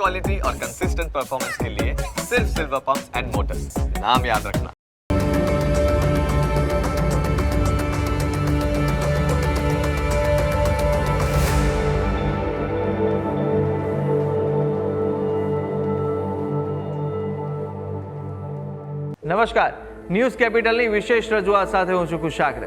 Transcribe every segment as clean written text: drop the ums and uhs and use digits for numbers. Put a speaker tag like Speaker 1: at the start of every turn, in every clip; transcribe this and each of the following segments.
Speaker 1: Quality और consistent performance के लिए सिर्फ सिल्वर पंप्स एंड मोटर्स, नाम याद रखना।
Speaker 2: નમસ્કાર, ન્યૂઝ કેપિટલની વિશેષ રજૂઆત સાથે હું છું કુશાગ્ર।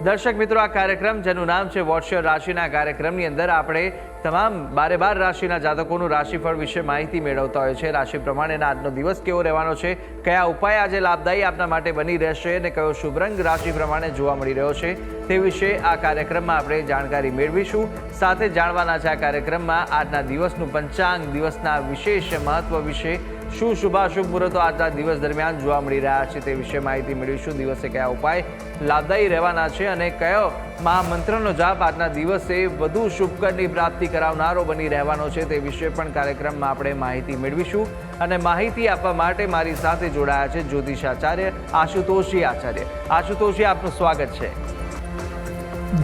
Speaker 2: દર્શક મિત્રો, આ કાર્યક્રમ જેનું નામ છે વોટ્સ યોર રાશિના કાર્યક્રમની અંદર આપણે તમામ 12 રાશિના જાતકોનું રાશિફળ વિશે માહિતી મેળવતા હોય છે। રાશિ પ્રમાણેના આજનો દિવસ કેવો રહેવાનો છે, કયા ઉપાય આજે લાભદાયી આપના માટે બની રહેશે અને કયો શુભ રંગ રાશિ પ્રમાણે જોવા મળી રહ્યો છે તે વિશે આ કાર્યક્રમમાં આપણે જાણકારી મેળવીશું। સાથે જાણવાના છે આ કાર્યક્રમમાં આજના દિવસનું પંચાંગ, દિવસના વિશેષ મહત્વ વિશે, શું શુભાશુભ મુહૂર્તો આજના દિવસ દરમિયાન જોવા મળી રહ્યા છે તે વિશે માહિતી મેળવીશું। દિવસે કયા ઉપાય લાભદાયી રહેવાના છે અને કયો મહામંત્રનો જાપ આજના દિવસે વધુ શુભકરની પ્રાપ્તિ કરાવનારો બની રહેવાનો છે તે વિશે પણ કાર્યક્રમમાં આપણે માહિતી મેળવીશું। અને માહિતી આપવા માટે મારી સાથે જોડાયા છે જ્યોતિષાચાર્ય આશુતોષજી આચાર્ય। આશુતોષજી, આપનું સ્વાગત છે।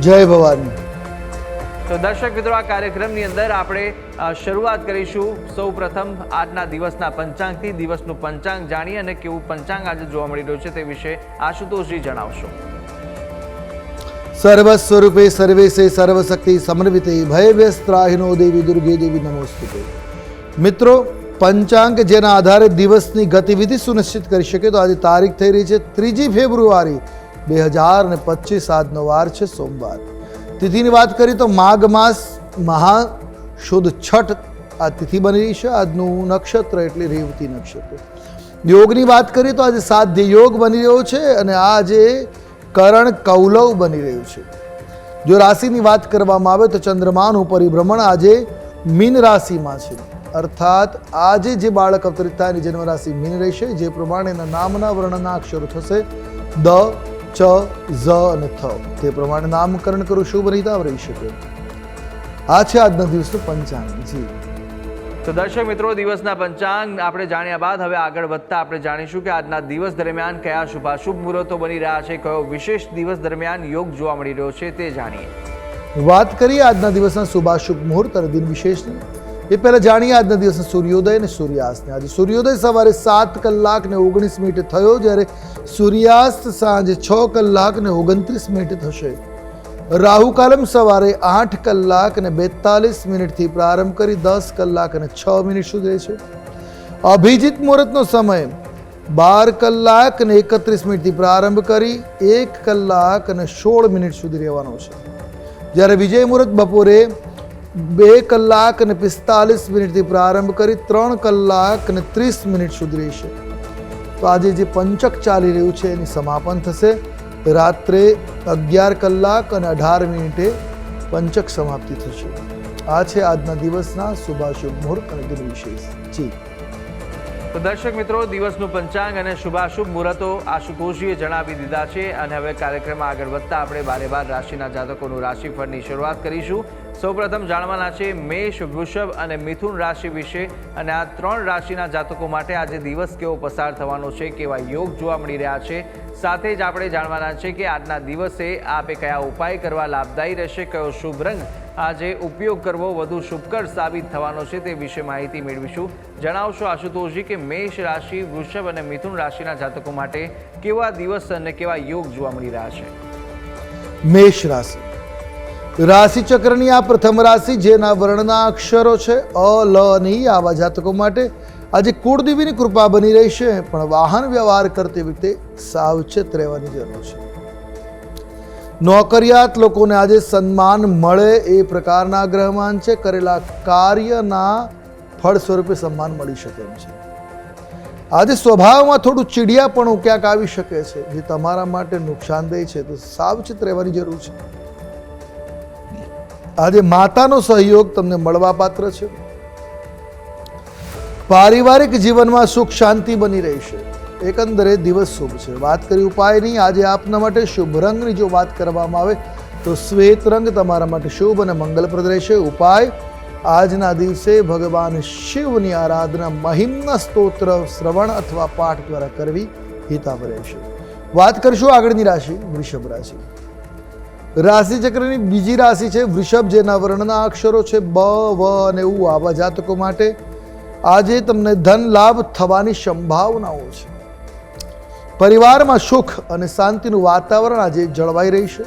Speaker 3: જય ભવાની।
Speaker 2: તો દર્શક મિત્રો, આ કાર્યક્રમની અંદર આપણે શરૂઆત કરીશું સૌ પ્રથમ આજના દિવસના પંચાંગથી। દિવસનું પંચાંગ જાણીએ અને કેવું પંચાંગ આજે જોવા મળી રહ્યું છે તે વિશે આશુતોષજી જણાવશો।
Speaker 3: સર્વસ્વરૂપે સર્વેશે સર્વશક્તિ સમન્વિતે ભયવ્યસ્ત્રાહિનો દેવી દુર્ગે દેવી નમોસ્તુતે। મિત્રો, પંચાંગ જેના આધારે દિવસની ગતિવિધિ સુનિશ્ચિત કરી શકે તો આજે તારીખ થઈ રહી છે 3 ફેબ્રુઆરી 2025। આજનો વાર છે સોમવાર। તિથિની વાત કરીએ તો માઘ માસ મહાશુદ્ધ છઠ આ તિથિ બની રહી છે। આજનું નક્ષત્ર એટલે રેવતી નક્ષત્ર। યોગની વાત કરીએ તો આજે સાધ્ય યોગ બની રહ્યો છે અને આજે કરણ કૌલવ બની રહ્યું છે। જો રાશિની વાત કરવામાં આવે તો ચંદ્રમાનું પરિભ્રમણ આજે મીન રાશિમાં છે, અર્થાત આજે જે બાળક અવતરિત થાય એની જન્મ રાશિ મીન રહેશે, જે પ્રમાણેના નામના વર્ણના અક્ષરો થશે દ, ચ, ઝ અને થ, તે પ્રમાણે નામકરણ કરવું શુભ રીતાવ રહી શકે। આ છે આજના દિવસનું પંચાંગ। જી
Speaker 2: તો દર્શક મિત્રો, દિવસના પંચાંગ આપણે જાણ્યા બાદ હવે આગળ વધતા આપણે જાણીશું કે આજના દિવસ દરમિયાન કયા શુભાશુભ મુહૂર્તો બની રહ્યા છે, કયો વિશેષ દિવસ દરમિયાન યોગ જોવા મળી રહ્યો છે તે જાણીએ।
Speaker 3: વાત કરીએ આજના દિવસના શુભાશુભ મુહૂર્ત અને દિન વિશેષની, એ પહેલા જાણીએ આજના દિવસના સૂર્યોદય અને સૂર્યાસ્તને। આજે સૂર્યોદય સવારે 7 કલાક ને 19 મિનિટે થયો, જ્યારે સૂર્યાસ્ત સાંજે 6 કલાક ને 29 મિનિટે થશે। રાહુ કાલમ સવારે 8 કલાક ને 42 મિનિટથી પ્રારંભ કરી 10 કલાક અને 6 મિનિટ સુધી છે। અભિજીત મુહૂર્તનો સમય 12 કલાક ને 31 મિનિટથી પ્રારંભ કરી 1 કલાક અને 16 મિનિટ સુધી રહેવાનો છે, જ્યારે વિજય મુહૂર્ત બપોરે 2 કલાક અને 45 મિનિટથી પ્રારંભ કરી 3 કલાક અને 30 મિનિટ સુધી રહેશે। તો આજે જે પંચક ચાલી રહ્યું છે એની સમાપન થશે રાત્રે 11 કલાક અને 18 મિનિટે પંચક સમાપ્તિ થશે। આ છે આજના દિવસના શુભાશુભ મુહૂર્ત અને દિન વિશેષ। જી
Speaker 2: તો દર્શક મિત્રો, દિવસનું પંચાંગ અને શુભાશુભ મુહૂર્તો આશુતોષજીએ જણાવી દીધા છે અને હવે કાર્યક્રમમાં આગળ વધતા આપણે 12 રાશિના જાતકોનું રાશિફળની શરૂઆત કરીશું। સૌપ્રથમ જાણવાના છે મેષ, વૃષભ અને મિથુન રાશિ વિશે અને આ 3 રાશિના જાતકો માટે આજે દિવસ કેવો પસાર થવાનો છે, કેવા યોગ જોવા મળી રહ્યા છે। સાથે જ આપણે જાણવાના છે કે આજના દિવસે આપે કયા ઉપાય કરવા લાભદાયી રહેશે, કયો શુભ રંગ આજે ઉપયોગ કરવો વધુ શુભકર સાબિત થવાનો છે તે વિશે માહિતી મેળવીશું। જણાવશો આશુતોષજી કે મેષ રાશિ, વૃષભ અને મિથુન રાશિના જાતકો માટે કેવા દિવસ અને કેવા યોગ જોવા મળી રહ્યા છે।
Speaker 3: મેષ રાશિ, રાશિ ચક્રની આ પ્રથમ રાશિ જેના વર્ણના અક્ષરો છે અ, લ અને ઈ, આવા જાતકો માટે આજે કુળદેવીની કૃપા બની રહેશે, પણ વાહન વ્યવહાર કરતી વખતે સાવચેત રહેવાની જરૂર છે। નોકરિયાત લોકોને આજે સન્માન મળે એ પ્રકારના ગ્રહમાન છે, કરેલા કાર્યના ફળ સ્વરૂપે સન્માન મળી શકે એમ છે। આજે સ્વભાવમાં થોડું ચીડિયાપણું ક્યાંક આવી શકે છે, જે તમારા માટે નુકસાનદેય છે, તો સાવચેત રહેવાની જરૂર છે। આજે માતાનો સહયોગ તમને મળવા પાત્ર છે। પારિવારિક જીવનમાં સુખ શાંતિ બની રહેશે। એકંદરે દિવસ શુભ છે। વાત કરી ઉપાયની, આજે આપના માટે શુભ રંગની જો વાત કરવામાં આવે તો શ્વેત રંગ તમારા માટે શુભ અને મંગલપ્રદ રહેશે। ઉપાય, આજના દિવસે ભગવાન શિવની આરાધના મહિમ્ન સ્તોત્ર શ્રવણ અથવા પાઠ દ્વારા કરવી હિતાવ રહેશે। વાત કરીશું આગળની રાશિ વૃષભ રાશિ। રાશિ ચક્રની બીજી રાશિ છે વૃષભ, જેના વર્ણના અક્ષરો છે બ, વ અને ઉ, આવા જાતકો માટે આજે તમને ધન લાભ થવાની સંભાવનાઓ છે. પરિવારમાં સુખ અને શાંતિનું વાતાવરણ આજે જળવાઈ રહેશે.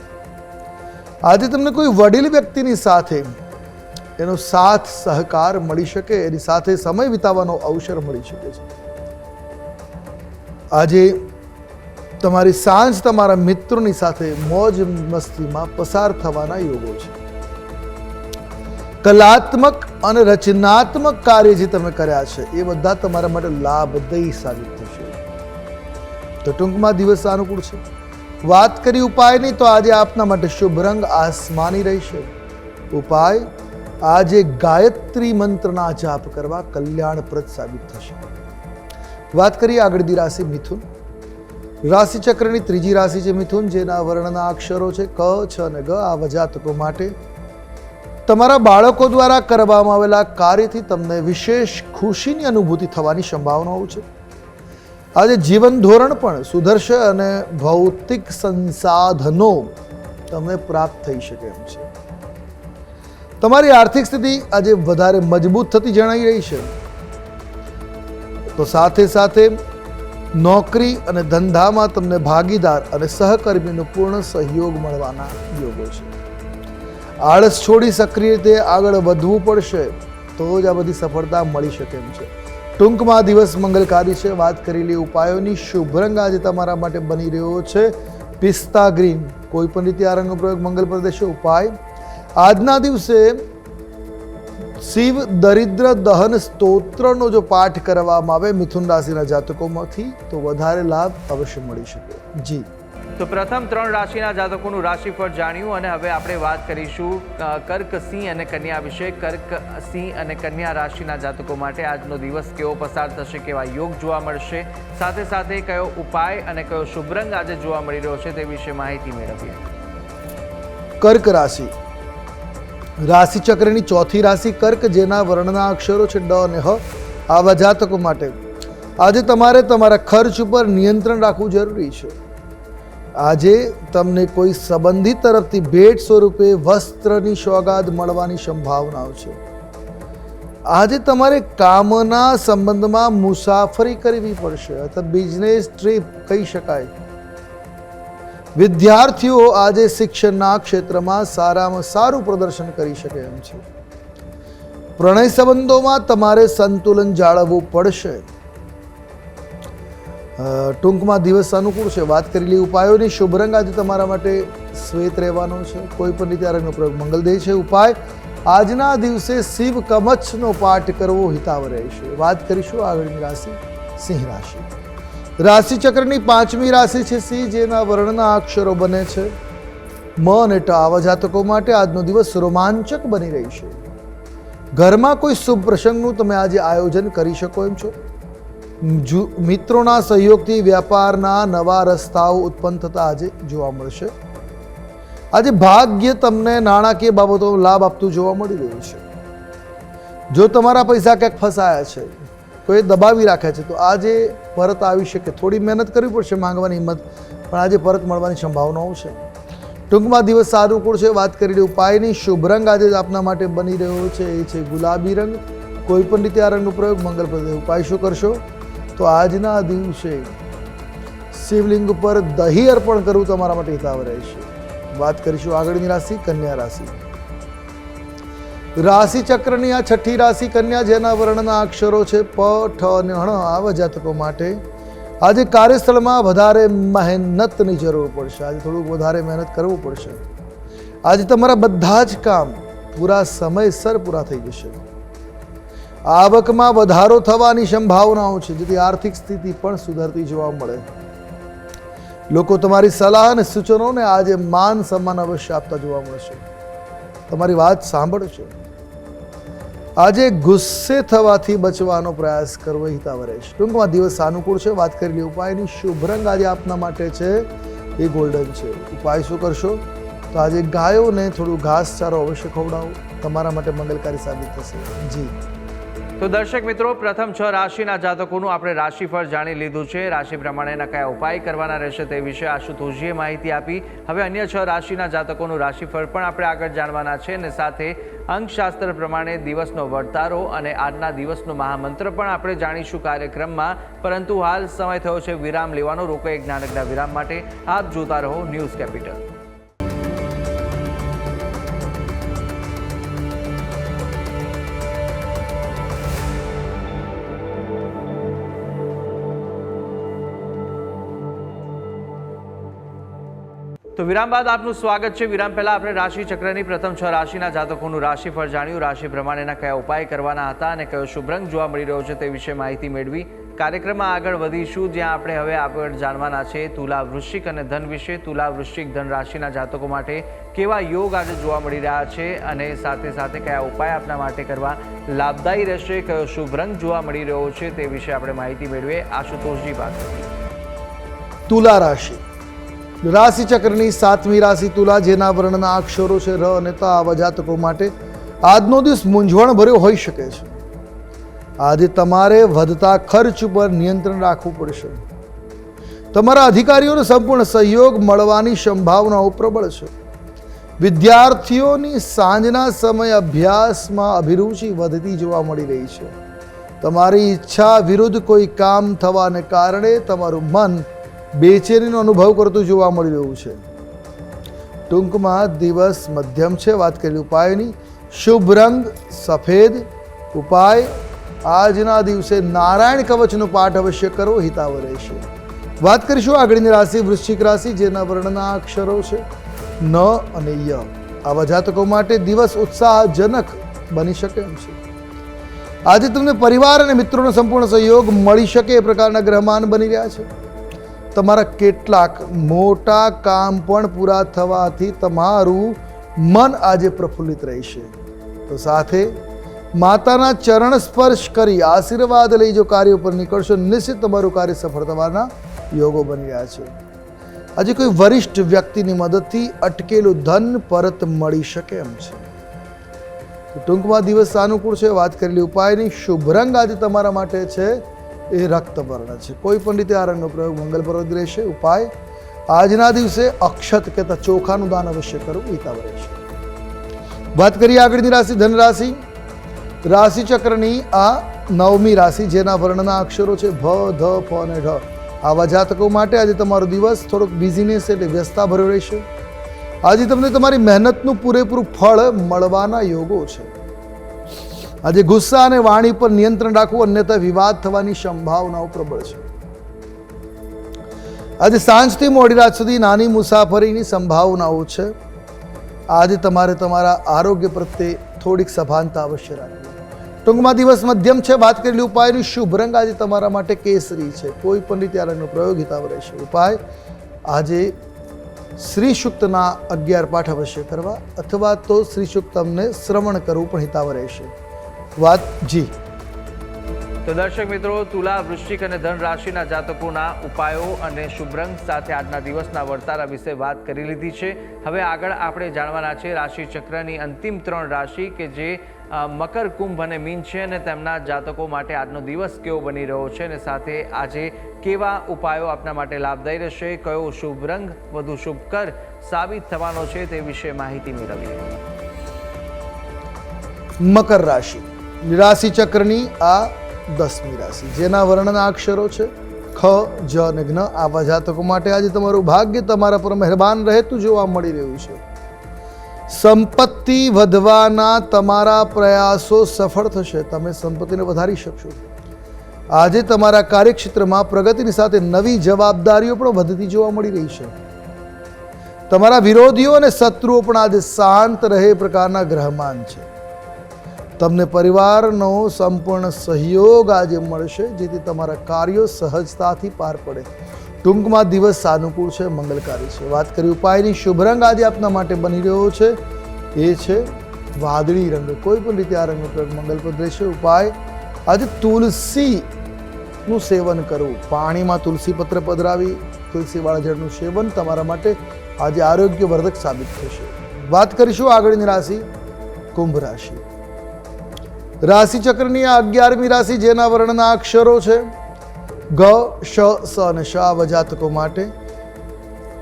Speaker 3: આજે તમને કોઈ વડીલ વ્યક્તિની સાથે એનો સાથ સહકાર મળી શકે, એની સાથે સમય વિતાવવાનો અવસર મળી શકે છે. આજે તમારી સાંજ તમારા મિત્રોની સાથે મોજ મસ્તીમાં પસાર થવાના યોગો છે. કલાત્મક અને રચનાત્મક કાર્ય જે તમે કર્યા છે એ બધા તમારા માટે લાભદાયી સાબિત થશે. તો ટૂંકમાં દિવસ અનુકૂળ છે. વાત કરી ઉપાયની, તો આજે આપના માટે શુભ રંગ આસમાની રહેશે. ઉપાય, આજે ગાયત્રી મંત્રના જાપ કરવા કલ્યાણપ્રદ સાબિત થશે. વાત કરીએ આગળની રાશિ મિથુન. રાશિ ચક્રની ત્રીજી રાશિ છે મિથુન, જેના વર્ણના અક્ષરો છે ક, છ અને ગ. આવા જાતકો માટે તમારા બાળકો દ્વારા કરવામાં આવેલા કાર્યથી તમને વિશેષ ખુશીની અનુભૂતિ થવાની સંભાવનાઓ છે. આજે જીવન ધોરણ પણ સુધરશે અને ભૌતિક સંસાધનો તમને પ્રાપ્ત થઈ શકે એમ છે. તમારી આર્થિક સ્થિતિ આજે વધારે મજબૂત થતી જણાઈ રહી છે. તો સાથે સાથે નોકરી અને ધંધામાં તમને ભાગીદાર અને સહકર્મીનો પૂર્ણ સહયોગ મળવાના યોગો છે. આળસ છોડી સક્રિય રીતે આગળ વધવું પડશે, તો જ આ બધી સફળતા મળી શકે એમ છે. ટૂંકમાં દિવસ મંગલકારી છે. વાત કરેલી ઉપાયોની શુભ રંગ આજે તમારા માટે બની રહ્યો છે પિસ્તા ગ્રીન. કોઈ પણ રીતે આ રંગનો પ્રયોગ મંગલપ્રદ છે. ઉપાય, આજના દિવસે શિવ દરિદ્ર દહન સ્તોત્રનો જો પાઠ કરવામાં આવે મિથુન રાશિના જાતકોમાંથી, તો વધારે લાભ અવશ્ય મળી શકે. જી,
Speaker 2: તો પ્રથમ 3 રાશિના જાતકોનું રાશિફળ જાણ્યું અને હવે આપણે વાત કરીશું કર્ક, સિંહ અને કન્યા વિશે. કર્ક, સિંહ અને કન્યા રાશિના જાતકો માટે આજનો દિવસ કેવો પસાર થશે, કેવા યોગ જોવા મળશે, સાથે સાથે કયો ઉપાય અને કયો શુભ રંગ આજે જોવા મળી રહ્યો છે તે વિશે માહિતી મેળવીએ.
Speaker 3: કર્ક રાશિ. રાશિ ચક્રની ચોથી રાશિ કર્ક, જેના વર્ણના અક્ષરો છે ડ અને હ. આવા જાતકો માટે આજે તમારે તમારા ખર્ચ ઉપર નિયંત્રણ રાખવું જરૂરી છે. આજે તમને કોઈ સંબંધી તરફથી ભેટ સ્વરૂપે વસ્ત્રની સોગાદ મળવાની સંભાવનાઓ છે. આજે તમારે કામના સંબંધમાં મુસાફરી કરવી પડશે અથવા બિઝનેસ ટ્રીપ કહી શકાય. વિદ્યાર્થીઓ આજે શિક્ષણના ક્ષેત્રમાં સારામાં સારું પ્રદર્શન કરી શકે એમ છે. પ્રણય સંબંધોમાં તમારે સંતુલન જાળવવું પડશે. ટૂંકમાં દિવસ અનુકૂળ છે. વાત કરેલી ઉપાયોની શુભ રંગ આજે તમારા માટે શ્વેત રહેવાનો છે. કોઈ પણ રીતે આ રંગનો પ્રયોગ મંગલદેય છે. ઉપાય, આજના દિવસે શિવ કમચનો પાઠ કરવો હિતાવ રહેશે. વાત કરીશું આગળની રાશિ સિંહ રાશિ. રાશિ ચક્રની પાંચમી રાશિ છે સિંહ, જેના વર્ણના અક્ષરો બને છે મ અને ટ. આવા જાતકો માટે આજનો દિવસ રોમાંચક બની રહી છે. ઘરમાં કોઈ શુભ પ્રસંગનું તમે આજે આયોજન કરી શકો એમ છો. મિત્રોના સહયોગથી વ્યાપારના નવા રસ્તાઓ ઉત્પન્ન થતા આજે જોવા મળશે. આજે ભાગ્ય તમને નાણાકીય બાબતોનો લાભ આપતું જોવા મળી રહ્યું છે. જો તમારા પૈસા ક્યાંક ફસાયા છે, કોઈ દબાવી રાખ્યા છે, તો આજે પરત આવી શકે. થોડી મહેનત કરવી પડશે, માંગવાની હિંમત, પણ આજે પરત મળવાની સંભાવનાઓ છે. ટૂંકમાં દિવસ સાનુકૂળ છે. વાત કરેલી ઉપાયની શુભ રંગ આજે આપના માટે બની રહ્યો છે એ છે ગુલાબી રંગ. કોઈ પણ રીતે આ રંગનો પ્રયોગ મંગલપ્રદ. ઉપાય શું કરશો, તો આજના દિવસે શિવલિંગ પર દહીં અર્પણ કરવું તમારા માટે હિતાવ રહેશે. વાત કરીશું આગળની રાશિ કન્યા રાશિ. રાશિ ચક્રની આ છઠ્ઠી રાશિ કન્યા, જેના વર્ણના અક્ષરો છે પ, ઠ અને ણ. આવા જાતકો માટે આજે કાર્યસ્થળમાં વધારે મહેનતની જરૂર પડશે. આજે થોડુંક વધારે મહેનત કરવું પડશે. આજે તમારા બધા જ કામ પૂરા સમયસર પૂરા થઈ જશે. આવકમાં વધારો થવાની સંભાવનાઓ છે, જેથી આર્થિક સ્થિતિ પણ સુધરતી જોવા મળે. લોકો તમારી સલાહ અને સૂચનોને આજે માન સન્માન અવશ્ય આપતા જોવા મળશે. તમારી વાત સાંભળશે. આજે ગુસ્સે થવાથી બચવાનો પ્રયાસ કરવો હિતાવ રહેશે. ટૂંકમાં દિવસ સાનુકૂળ છે. વાત કરેલી ઉપાયની શુભ રંગ આજે આપના માટે છે એ ગોલ્ડન છે. ઉપાય શું કરશો, તો આજે ગાયોને થોડું ઘાસચારો અવશ્ય ખવડાવો. તમારા માટે મંગલકારી સાબિત થશે. જી,
Speaker 2: તો દર્શક મિત્રો, પ્રથમ 6 રાશિના જાતકોનું આપણે રાશિફળ જાણી લીધું છે. રાશિ પ્રમાણેના કયા ઉપાય કરવાના રહેશે તે વિશે આશુતોષજીએ માહિતી આપી. હવે અન્ય 6 રાશિના જાતકોનું રાશિફળ પણ આપણે આગળ જાણવાના છે અને સાથે અંકશાસ્ત્ર પ્રમાણે દિવસનો વર્તારો અને આજના દિવસનો મહામંત્ર પણ આપણે જાણીશું કાર્યક્રમમાં. પરંતુ હાલ સમય થયો છે વિરામ લેવાનો. રોકો એક નાનકડા વિરામ માટે. આપ જોતા રહો ન્યૂઝ કેપિટલ. તો વિરામ બાદ આપનું સ્વાગત છે. વિરામ પહેલા આપણે રાશિ ચક્રની પ્રથમ 6 રાશિના જાતકોનું રાશિફળ જાણ્યું. રાશિ પ્રમાણેના કયા ઉપાય કરવાના હતા અને કયો શુભ રંગ જોવા મળી રહ્યો છે તે વિશે માહિતી મેળવી. કાર્યક્રમમાં આગળ વધીશું, જ્યાં આપણે હવે આગળ જાણવાના છે તુલા, વૃશ્ચિક અને ધન વિશે. તુલા, વૃશ્ચિક, ધન રાશિના જાતકો માટે કેવા યોગ આજે જોવા મળી રહ્યા છે અને સાથે સાથે કયા ઉપાય આપના માટે કરવા લાભદાયી રહેશે, કયો શુભ રંગ જોવા મળી રહ્યો છે તે વિશે આપણે માહિતી મેળવીએ આશુતોષજી પાસેથી.
Speaker 3: તુલા રાશિ, રાશિ ચક્રની 7મી રાશિ તુલા, જેના વર્ણના અક્ષરો છે ર અને ત. આવા જાતકો માટે આજનો દિવસ મૂંઝવણ ભર્યો હોઈ શકે છે. આજે તમારે વધતા ખર્ચ ઉપર નિયંત્રણ રાખવું પડશે. તમારા અધિકારીઓનો સંપૂર્ણ સહયોગ મળવાની સંભાવનાઓ પ્રબળ છે. વિદ્યાર્થીઓની સાંજના સમયે અભ્યાસમાં અભિરુચિ વધતી જોવા મળી રહી છે. તમારી ઈચ્છા વિરુદ્ધ કોઈ કામ થવાને કારણે તમારું મન બેચેનીનો અનુભવ કરતું જોવા મળી રહ્યું છે. ટૂંકમાં દિવસ મધ્યમ છે. વાત કરી ઉપાયની. શુભ રંગ સફેદ. ઉપાય, આજના દિવસે નારાયણ કવચનો પાઠ અવશ્ય કરવો હિતાવહ રહેશે. વાત કરીશું આગળની રાશિ વૃશ્ચિક રાશિ, જેના વર્ણના અક્ષરો છે ન અને ય. આવા જાતકો માટે દિવસ ઉત્સાહજનક બની શકે એમ છે. આજે તમને પરિવાર અને મિત્રોનો સંપૂર્ણ સહયોગ મળી શકે એ પ્રકારના ગ્રહમાન બની રહ્યા છે. તમારા કેટલાક મોટા કામ પણ પૂરા થવાથી તમારું મન આજે પ્રફુલ્લિત રહેશે. તો સાથે માતાના ચરણ સ્પર્શ કરી આશીર્વાદ લઈ જો કાર્ય ઉપર નીકળશો, નિશ્ચિત તમારું કાર્ય સફળ થવાના યોગો બની રહ્યા છે. આજે કોઈ વરિષ્ઠ વ્યક્તિની મદદથી અટકેલું ધન પરત મળી શકે એમ છે. ટૂંકમાં દિવસ સાનુકૂળ છે. વાત કરેલી ઉપાયની. શુભ રંગ આજે તમારા માટે છે એ રક્તવર્ણ છે. કોઈ પણ રીતે આ રંગનો પ્રયોગ મંગલપ્રદ રહેશે. ઉપાય, આજના દિવસે અક્ષત કહેતા ચોખાનું દાન અવશ્ય કરવું હિતાવહ રહેશે. વાત કરીએ આગળની રાશિ ધન રાશિ. રાશિ ચક્રની આ 9મી રાશિ, જેના વર્ણના અક્ષરો છે ભ, ધ, ફ અને ઢ. આવા જાતકો માટે આજે તમારો દિવસ થોડોક બિઝીનેસ એટલે વ્યસ્તતા ભર્યો રહેશે. આજે તમને તમારી મહેનતનું પૂરેપૂરું ફળ મળવાના યોગો છે. આજે ગુસ્સા અને વાણી પર નિયંત્રણ રાખવું, અન્યથા વિવાદ થવાની સંભાવનાઓ પ્રબળ છે. આજે સાંજથી મોડી રાત સુધી નાની મુસાફરીની સંભાવનાઓ છે. આજે તમારે તમારા આરોગ્ય પ્રત્યે થોડીક સભાનતા અવશ્ય રાખવી. ટૂંકમાં દિવસ મધ્યમ છે. વાત કરેલી ઉપાયની. શુભ રંગ આજે તમારા માટે કેસરી છે. કોઈ પણ રીતે આ રંગનો પ્રયોગ હિતાવહ રહેશે. ઉપાય, આજે શ્રી સૂક્તના 11 પાઠ અવશ્ય કરવા અથવા તો શ્રી સૂક્તમને શ્રવણ કરવું પણ હિતાવહ રહેશે. વાત જી.
Speaker 2: તો દર્શક મિત્રો, તુલા, વૃશ્ચિક અને ધન રાશિના જાતકોના ઉપાયો અને શુભ રંગ સાથે આજના દિવસના વર્તારા વિશે વાત કરી લીધી છે. હવે આગળ આપણે જાણવાના છે રાશિ ચક્રની અંતિમ 3 રાશિ કે જે મકર, કુંભ અને મીન છે અને તેમના જાતકો માટે આજનો દિવસ કેવો બની રહ્યો છે અને સાથે આજે કેવા ઉપાયો આપના માટે લાભદાયી રહેશે, કયો શુભ રંગ વધુ શુભકર સાબિત થવાનો છે તે વિશે માહિતી મેળવીએ.
Speaker 3: મકર રાશિ, રાશિ ચક્રની આ 10મી રાશિ, જેના વર્ણના અક્ષરો છે ખ, જ અને જ્ઞ. આવા જાતકો માટે આજે તમારું ભાગ્ય તમારા પર મહેરબાન રહેતું જોવા મળી રહ્યું છે. સંપત્તિ વધવાના તમારા પ્રયાસો સફળ થશે. તમે સંપત્તિને વધારી શકશો. આજે તમારા કાર્યક્ષેત્રમાં પ્રગતિની સાથે નવી જવાબદારીઓ પણ વધતી જોવા મળી રહી છે. તમારા વિરોધીઓ અને શત્રુઓ પણ આજે શાંત રહે પ્રકારના ગ્રહમાન છે. તમને પરિવારનો સંપૂર્ણ સહયોગ આજે મળશે, જેથી તમારા કાર્યો સહજતાથી પાર પડે. ટૂંકમાં દિવસ સાનુકૂળ છે, મંગલકારી છે. વાત કરી ઉપાયની. શુભ રંગ આજે આપના માટે બની રહ્યો છે એ છે વાદળી રંગ. કોઈ પણ રીતે આ રંગનો પ્રયોગ મંગલપ્રદ રહેશે. ઉપાય, આજે તુલસીનું સેવન કરવું. પાણીમાં તુલસી પત્ર પધરાવી તુલસીવાળા જળનું સેવન તમારા માટે આજે આરોગ્યવર્ધક સાબિત થશે. વાત કરીશું આગળની રાશિ કુંભ રાશિ. રાશિ ચક્રની આ 11મી રાશિ જેના વર્ણના અક્ષરો છે ગ, શ, સ અને શ. આવા જાતકો માટે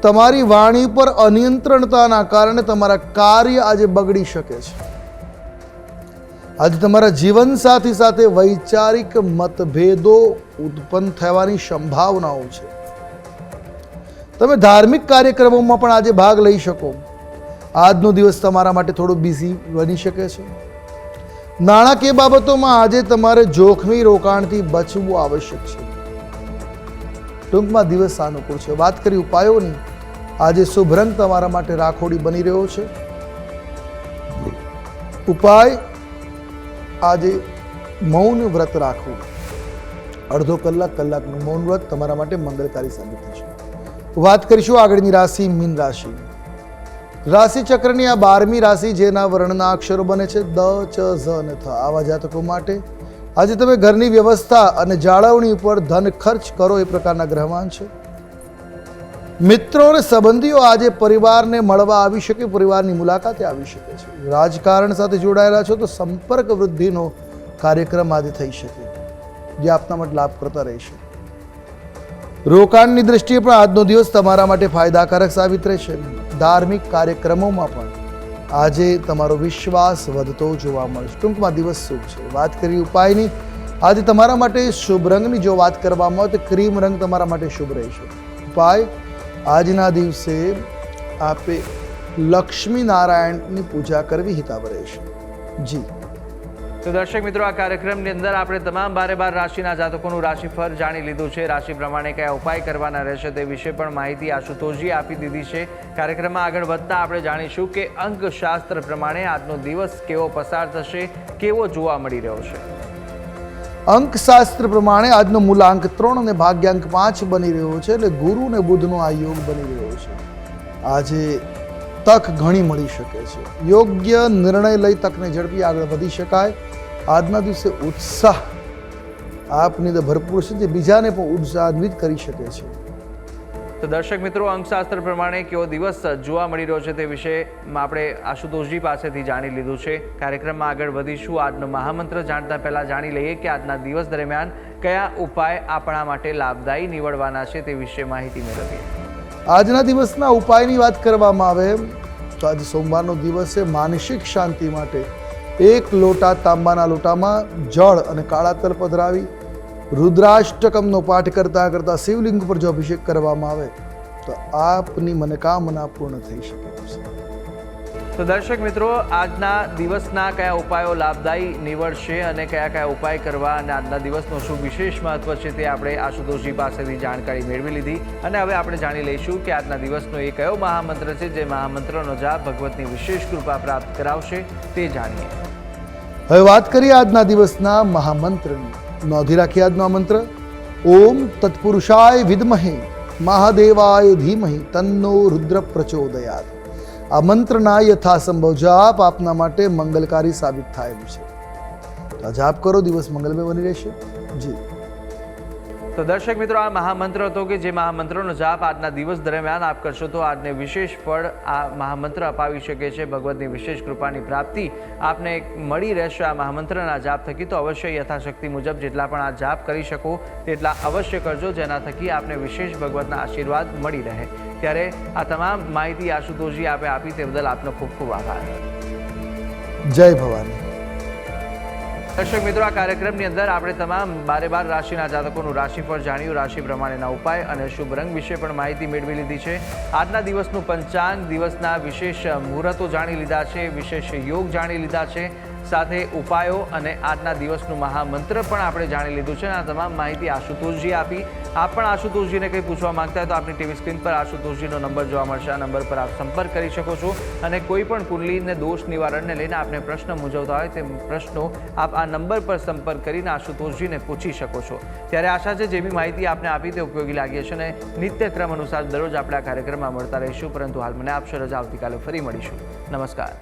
Speaker 3: તમારી વાણી પર અનિયંત્રણતાના કારણે તમારા કાર્ય આજે બગડી શકે છે. આજે તમારા જીવનસાથી સાથે વૈચારિક મતભેદો ઉત્પન્ન થવાની સંભાવનાઓ છે. તમે ધાર્મિક કાર્યક્રમોમાં પણ આજે ભાગ લઈ શકો. આજનો દિવસ તમારા માટે થોડો બિઝી બની શકે છે. નાણાકીય બાબતોમાં આજે તમારે જોખમી રોકાણથી બચવું આવશ્યક છે. ટૂંકમાં દિવસ સાનુકૂળ છે. વાત કરી ઉપાયોની, આજે શુભ રંગ તમારા માટે રાખોડી બની રહ્યો છે. ઉપાય, આજે મૌન વ્રત રાખવું. અડધો કલાકનું મૌન વ્રત તમારા માટે મંગળકારી સાબિત થશે. વાત કરીશું આગળની રાશિ મીન રાશિ. રાશિ ચક્રની આ 12મી રાશિ જેના વર્ણના અક્ષરો બને છે દ, ચ, ઝ અને થ. આવા જાતકો માટે આજે તમે ઘરની વ્યવસ્થા અને જાળવણી ઉપર ધન ખર્ચ કરો એ પ્રકારના ગ્રહમાન છે. મિત્રો અને સંબંધીઓ આજે પરિવારને મળવા આવી શકે, પરિવારની મુલાકાતે આવી શકે છે. રાજકારણ સાથે જોડાયેલા છો તો સંપર્ક વૃદ્ધિનો કાર્યક્રમ આજે થઈ શકે, જે આપના માટે લાભકર્તા રહેશે. રોકાણની દ્રષ્ટિએ પણ આજનો દિવસ તમારા માટે ફાયદાકારક સાબિત રહેશે. ધાર્મિક કાર્યક્રમોમાં પણ આજે તમારો વિશ્વાસ વધતો જોવા મળશે. ટૂંકમાં દિવસ શુભ છે. વાત કરી ઉપાયની, આજે તમારા માટે શુભ રંગની જો વાત કરવામાં આવે તો ક્રીમ રંગ તમારા માટે શુભ રહેશે. ઉપાય, આજના દિવસે આપે લક્ષ્મી નારાયણની પૂજા કરવી હિતાવ રહેશે. જી
Speaker 2: તો દર્શક મિત્રો, આ કાર્યક્રમની અંદર આપણે તમામ 12 રાશિના જાતકોનું રાશિફળ જાણી લીધું છે. રાશિ પ્રમાણે કયા ઉપાય કરવાના રહેશે તે વિશે પણ માહિતી આશુતોષજી આપી દીધી છે. કાર્યક્રમમાં આગળ વધતા આપણે જાણીશું કે અંકશાસ્ત્ર પ્રમાણે આજનો દિવસ કેવો પસાર થશે, કેવો જોવા મળી રહ્યો છે.
Speaker 3: અંકશાસ્ત્ર પ્રમાણે આજનો મૂલાંક 3 અને ભાગ્યાંક 5 બની રહ્યો છે. એટલે ગુરુ અને બુધનો આ યોગ બની રહ્યો છે. આજે તક ઘણી મળી શકે છે. યોગ્ય નિર્ણય લઈ તકને ઝડપી આગળ વધી શકાય. આજના દિવસે ઉત્સાહ આપની અંદર ભરપૂર છે, જે બીજાને પણ ઉત્સાહિત કરી શકે છે.
Speaker 2: તો દર્શક મિત્રો, અંકશાસ્ત્ર પ્રમાણે કેવો દિવસ જોવા મળી રહ્યો છે તે વિશે આપણે આશુતોષજી પાસેથી જાણી લીધું છે. કાર્યક્રમમાં આગળ વધીશું. આજનો મહામંત્ર જાણતા પહેલા જાણી લઈએ કે આજના દિવસ દરમિયાન કયા ઉપાય આપણા માટે લાભદાયી નીવડવાના છે તે વિશે માહિતી મેળવીએ.
Speaker 3: આજના દિવસના ઉપાયની વાત કરવામાં આવે તો આજે સોમવારનો દિવસ છે. માનસિક શાંતિ માટે 1 લોટા તાંબાના લોટામાં જળ અને કાળા તલ પધરાવી રુદ્રાષ્ટકમનો પાઠ કરતા કરતા શિવલિંગ પર જો અભિષેક કરવામાં આવે તો આપની મનોકામના પૂર્ણ થઈ શકે છે.
Speaker 2: તો દર્શક મિત્રો, આજના દિવસના કયા ઉપાયો લાભદાયી નીવડશે અને કયા ઉપાય કરવા અને આજના દિવસનો શું વિશેષ મહત્વ છે તે આપણે આશુતોષજી પાસેથી જાણકારી મેળવી લીધી. અને હવે આપણે જાણી લઈશું કે આજના દિવસનો એ કયો મહામંત્ર છે જે મહામંત્રનો જાપ ભગવતની વિશેષ કૃપા પ્રાપ્ત કરાવશે તે જાણીએ.
Speaker 3: હવે વાત કરીએ આજના દિવસના મહામંત્રની. નોંધી રાખીએ આજનો મંત્ર: ઓમ તત્પુરુષાય વિદ્મહે મહાદેવાય ધીમહિ તન્નો રુદ્ર પ્રચોદયાત. આ મંત્રના યથાસંભવ જાપ આપના માટે મંગલકારી સાબિત થાય એમ છે. તો જાપ કરો, દિવસ મંગલમય બની રહેશે. જી.
Speaker 2: તો દર્શક મિત્રો, આ મહામંત્ર હતો કે જે મહામંત્રનો જાપ આજના દિવસ દરમિયાન આપ કરશો તો આજને વિશેષ ફળ આ મહામંત્ર અપાવી શકે છે. ભગવતની વિશેષ કૃપાની પ્રાપ્તિ આપને મળી રહેશે આ મહામંત્રના જાપ થકી. તો અવશ્ય યથાશક્તિ મુજબ જેટલા પણ આ જાપ કરી શકો તેટલા અવશ્ય કરજો, જેના થકી આપને વિશેષ ભગવતના આશીર્વાદ મળી રહે. ત્યારે આ તમામ માહિતી આશુતોષજી આપે આપી તે બદલ આપનો ખૂબ ખૂબ આભાર.
Speaker 3: જય ભવાની.
Speaker 2: દર્શક મિત્રો, આ કાર્યક્રમની અંદર આપણે તમામ 12 રાશિના જાતકોનું રાશિફળ જાણ્યું, રાશિ પ્રમાણેના ઉપાય અને શુભ રંગ વિશે પણ માહિતી મેળવી લીધી છે. આજના દિવસનું પંચાંગ, દિવસના વિશેષ મુહૂર્તો જાણી લીધા છે, વિશેષ યોગ જાણી લીધા છે, સાથે ઉપાયો અને આજના દિવસનું મહામંત્ર પણ આપણે જાણી લીધું છે. આ તમામ માહિતી આશુતોષજી આપી. આપ પણ આશુતોષજીને કંઈ પૂછવા માંગતા હોય તો આપની ટીવી સ્ક્રીન પર આશુતોષજીનો નંબર જોવા મળશે. આ નંબર પર આપ સંપર્ક કરી શકો છો અને કોઈ પણ કુંડલીને દોષ નિવારણને લઈને આપને પ્રશ્ન મૂંઝવતા હોય તે પ્રશ્નો આપ આ નંબર પર સંપર્ક કરીને આશુતોષજીને પૂછી શકો છો. ત્યારે આશા છે જે બી માહિતી આપને આપી તે ઉપયોગી લાગી હશે અને નિત્યક્રમ અનુસાર દરરોજ આપણે આ કાર્યક્રમમાં મળતા રહીશું. પરંતુ હાલ મને આપશો રજા. આવતીકાલે ફરી મળીશું. નમસ્કાર.